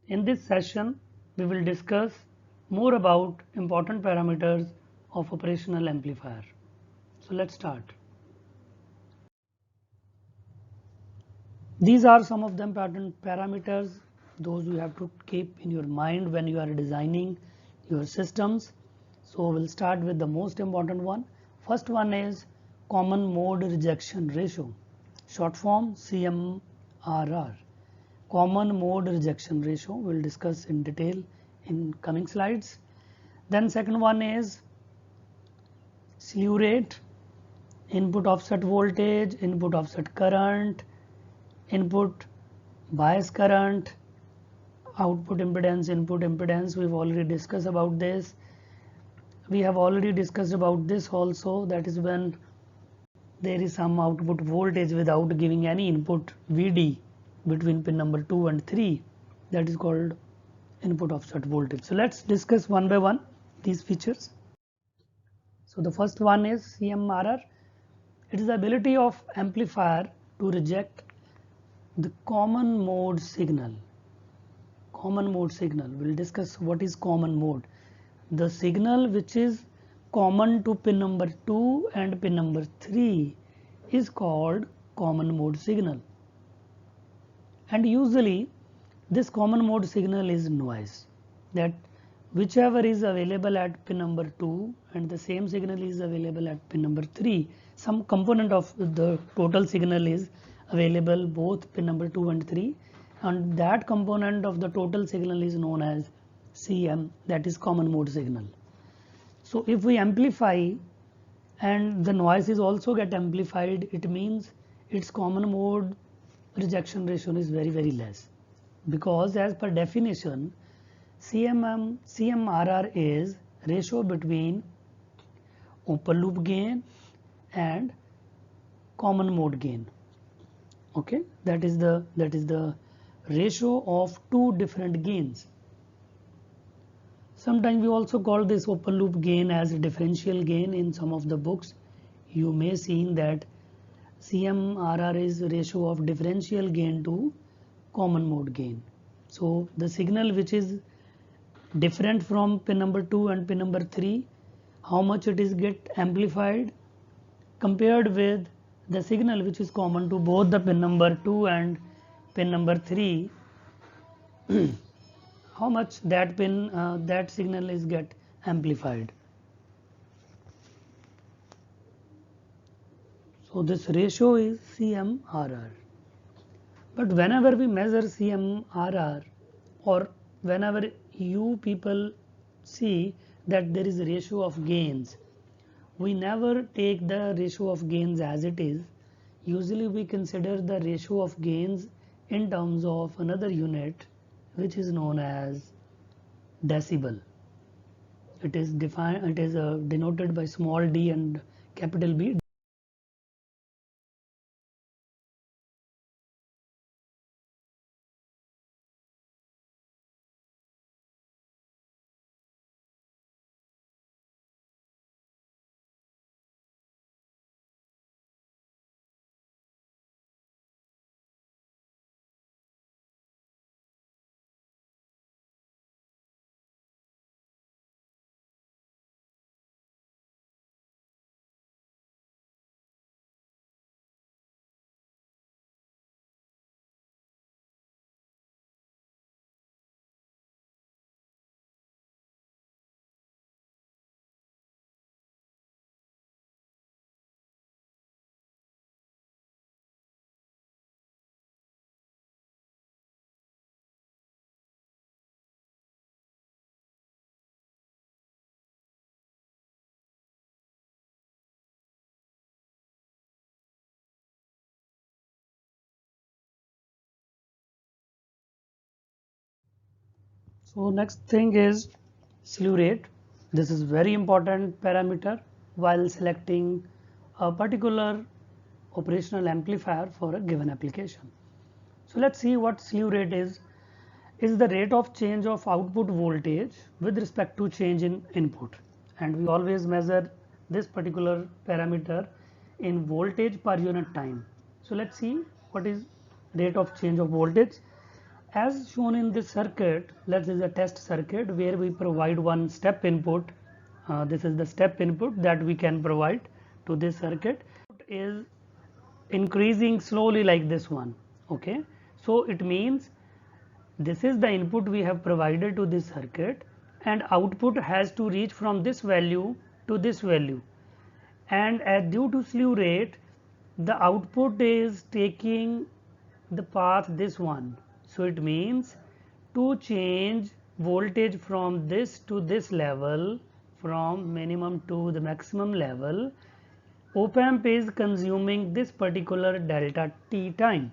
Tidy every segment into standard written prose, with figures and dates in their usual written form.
In this session, we will discuss more about important parameters of operational amplifier. So let's start. These are some of them parameters, those you have to keep in your mind when you are designing your systems. So we'll start with the most important one. First one is common mode rejection ratio, short form CMRR. Common mode rejection ratio we'll discuss in detail in coming slides. Then second one is slew rate, input offset voltage, input offset current, input bias current, output impedance, input impedance. We've already discussed about this. We have already discussed about this also, that is when there is some output voltage without giving any input VD between pin number 2 and 3, that is called input offset voltage. So let's discuss one by one these features. So the first one is CMRR. It is the ability of amplifier to reject the common mode signal. Common mode signal, we'll discuss what is common mode. The signal which is common to pin number 2 and pin number 3 is called common mode signal. And usually this common mode signal is noise, that whichever is available at pin number 2 and the same signal is available at pin number 3, some component of the total signal is available both pin number 2 and 3, and that component of the total signal is known as CM, that is common mode signal. So if we amplify and the noise is also get amplified, it means its common mode rejection ratio is very less, because as per definition CMRR is ratio between open loop gain and common mode gain. Okay, that is the ratio of two different gains. Sometimes we also call this open loop gain as a differential gain. In some of the books you may see that CMRR is ratio of differential gain to common mode gain. So the signal which is different from pin number 2 and pin number 3, how much it is get amplified compared with the signal which is common to both the pin number 2 and pin number 3, how much that that signal is get amplified. So this ratio is CMRR. But whenever we measure CMRR, or whenever you people see that there is a ratio of gains, we never take the ratio of gains as it is. Usually we consider the ratio of gains in terms of another unit which is known as decibel. It is denoted by small d and capital B. So next thing is slew rate. This is very important parameter while selecting a particular operational amplifier for a given application. So let's see what slew rate is. Is the rate of change of output voltage with respect to change in input, and we always measure this particular parameter in voltage per unit time. So let's see what is rate of change of voltage. as shown in this circuit, let's say a test circuit where we provide one step input. This is the step input that we can provide to this circuit. Is increasing slowly like this one. Okay, so it means this is the input we have provided to this circuit, and output has to reach from this value to this value, and due to slew rate the output is taking the path this one. So it means to change voltage from this to this level, from minimum to the maximum level, OpAmp is consuming this particular delta t time.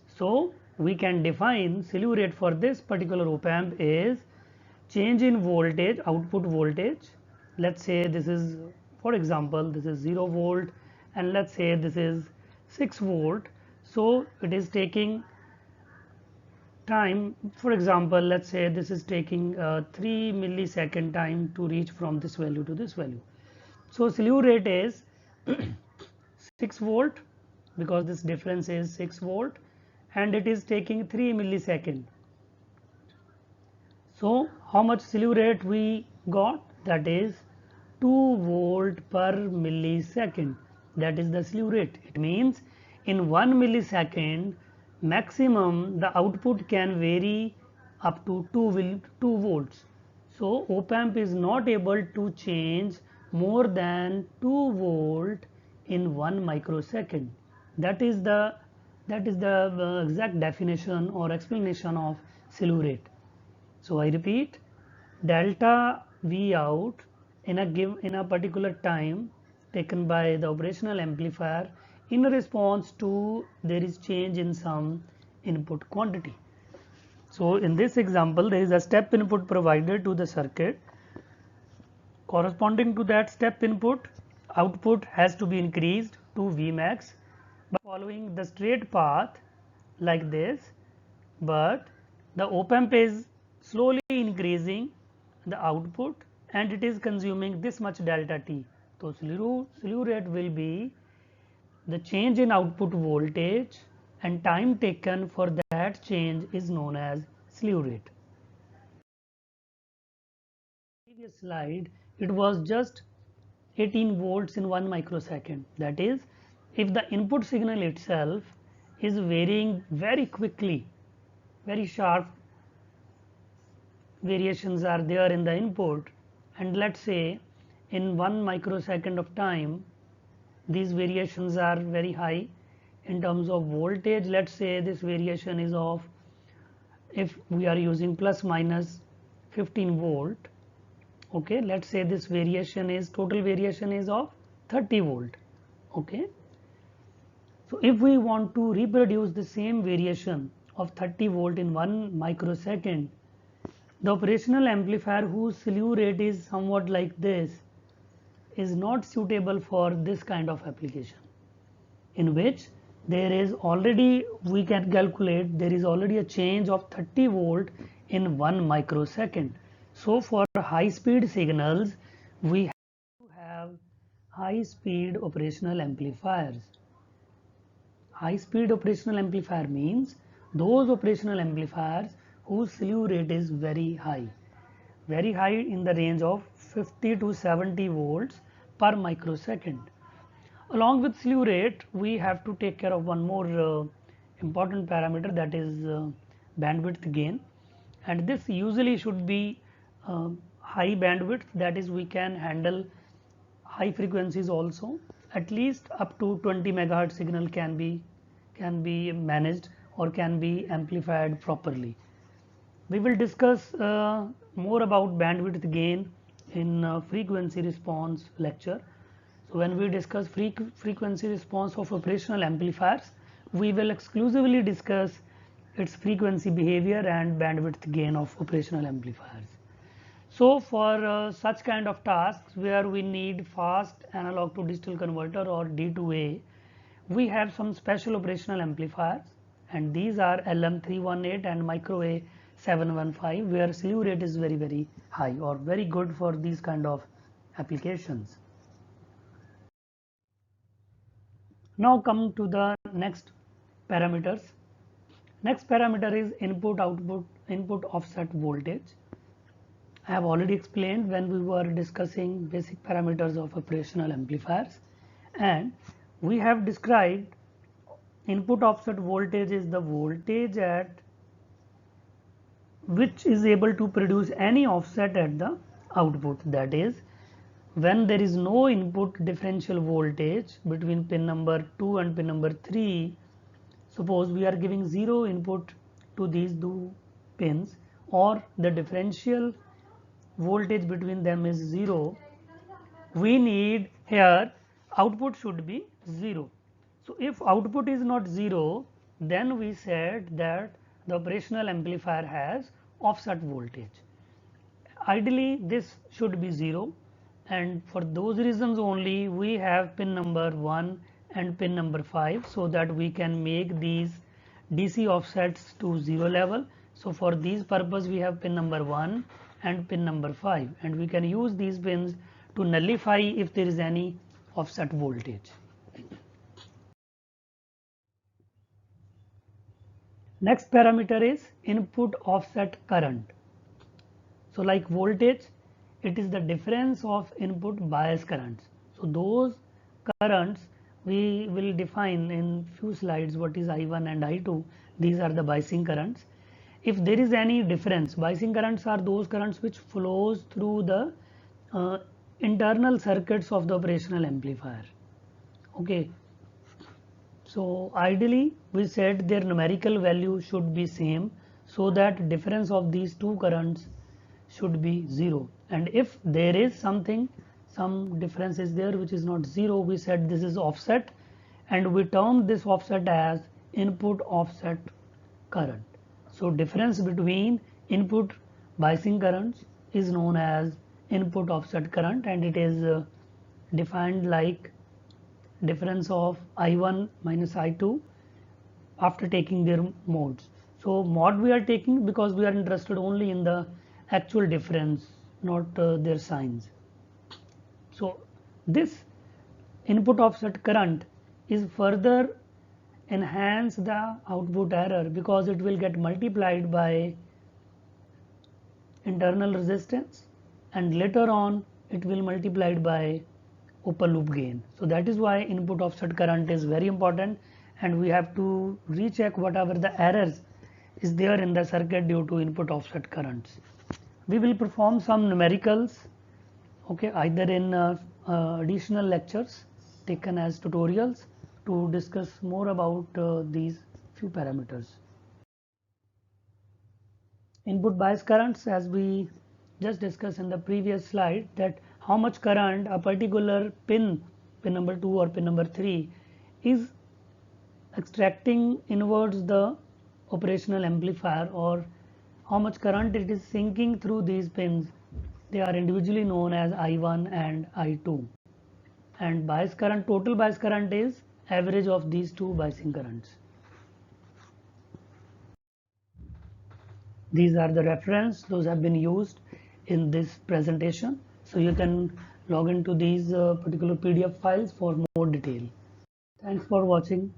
So we can define slew rate for this particular OpAmp is change in voltage, output voltage. Let's say this is, for example, this is 0 volt, and let's say this is 6 volt. So it is taking time, for example, let's say this is taking 3 millisecond time to reach from this value to this value. So slew rate is 6 volt, because this difference is 6 volt, and it is taking 3 millisecond. So how much slew rate we got? That is 2 volt per millisecond. That is the slew rate. It means in 1 millisecond maximum the output can vary up to 2 volts. So OpAmp is not able to change more than 2 volt in 1 microsecond. That is the exact definition or explanation of slew rate. So I repeat, delta V out in a particular time taken by the operational amplifier in response to there is change in some input quantity. So in this example there is a step input provided to the circuit. Corresponding to that step input, output has to be increased to Vmax by following the straight path like this, but the OpAmp is slowly increasing the output and it is consuming this much delta t. So slew rate will be the change in output voltage, and time taken for that change is known as slew rate. Previous slide, it was just 18 volts in 1 microsecond. That is, if the input signal itself is varying very quickly, very sharp variations are there in the input, and let's say in 1 microsecond of time these variations are very high in terms of voltage. Let's say this variation is of, if we are using plus minus 15 volt, okay, let's say this variation is, total variation is of 30 volt. Okay, so if we want to reproduce the same variation of 30 volt in 1 microsecond, the operational amplifier whose slew rate is somewhat like this is not suitable for this kind of application, in which there is already, we can calculate, there is already a change of 30 volt in 1 microsecond. So for high speed signals we have to have high speed operational amplifiers. High speed operational amplifier means those operational amplifiers whose slew rate is very high in the range of 50 to 70 volts per microsecond. Along with slew rate, we have to take care of one more important parameter, that is bandwidth gain, and this usually should be high bandwidth, that is we can handle high frequencies also. At least up to 20 megahertz signal can be managed or can be amplified properly. We will discuss more about bandwidth gain in frequency response lecture. So when we discuss frequency response of operational amplifiers, we will exclusively discuss its frequency behavior and bandwidth gain of operational amplifiers. So for such kind of tasks where we need fast analog to digital converter or D2A, we have some special operational amplifiers, and these are LM318 and Micro A715, where slew rate is very high or very good for these kind of applications. Now come to the next parameters. Next parameter is input offset voltage. I have already explained when we were discussing basic parameters of operational amplifiers, and we have described input offset voltage is the voltage at which is able to produce any offset at the output. That is, when there is no input differential voltage between pin number 2 and pin number 3, suppose we are giving 0 input to these two pins, or the differential voltage between them is 0, we need here output should be 0. So if output is not 0, then we said that the operational amplifier has offset voltage. Ideally this should be 0, and for those reasons only we have pin number 1 and pin number 5, so that we can make these DC offsets to 0 level. So for these purpose we have pin number 1 and pin number 5, and we can use these pins to nullify if there is any offset voltage. Next parameter is input offset current. So like voltage, it is the difference of input bias currents. So those currents we will define in few slides what is I1 and I2. These are the biasing currents. If there is any difference, biasing currents are those currents which flows through the internal circuits of the operational amplifier. Okay. So ideally we said their numerical value should be same, so that difference of these two currents should be 0, and if there is some difference is there which is not 0, we said this is offset, and we term this offset as input offset current. So difference between input biasing currents is known as input offset current, and it is defined like difference of I1 minus I2 after taking their modes. So mod we are taking because we are interested only in the actual difference, not their signs. So this input offset current is further enhance the output error because it will get multiplied by internal resistance, and later on it will multiplied by open loop gain. So that is why input offset current is very important, and we have to recheck whatever the errors is there in the circuit due to input offset currents. We will perform some numericals, okay, either in additional lectures taken as tutorials to discuss more about these few parameters. Input bias currents, as we just discussed in the previous slide, that how much current a particular pin number 2 or pin number 3 is extracting inwards the operational amplifier, or how much current it is sinking through these pins. They are individually known as I1 and I2, and bias current, total bias current is average of these two biasing currents. These are the reference, those have been used in this presentation, so you can log into these particular PDF files for more detail. Thanks for watching.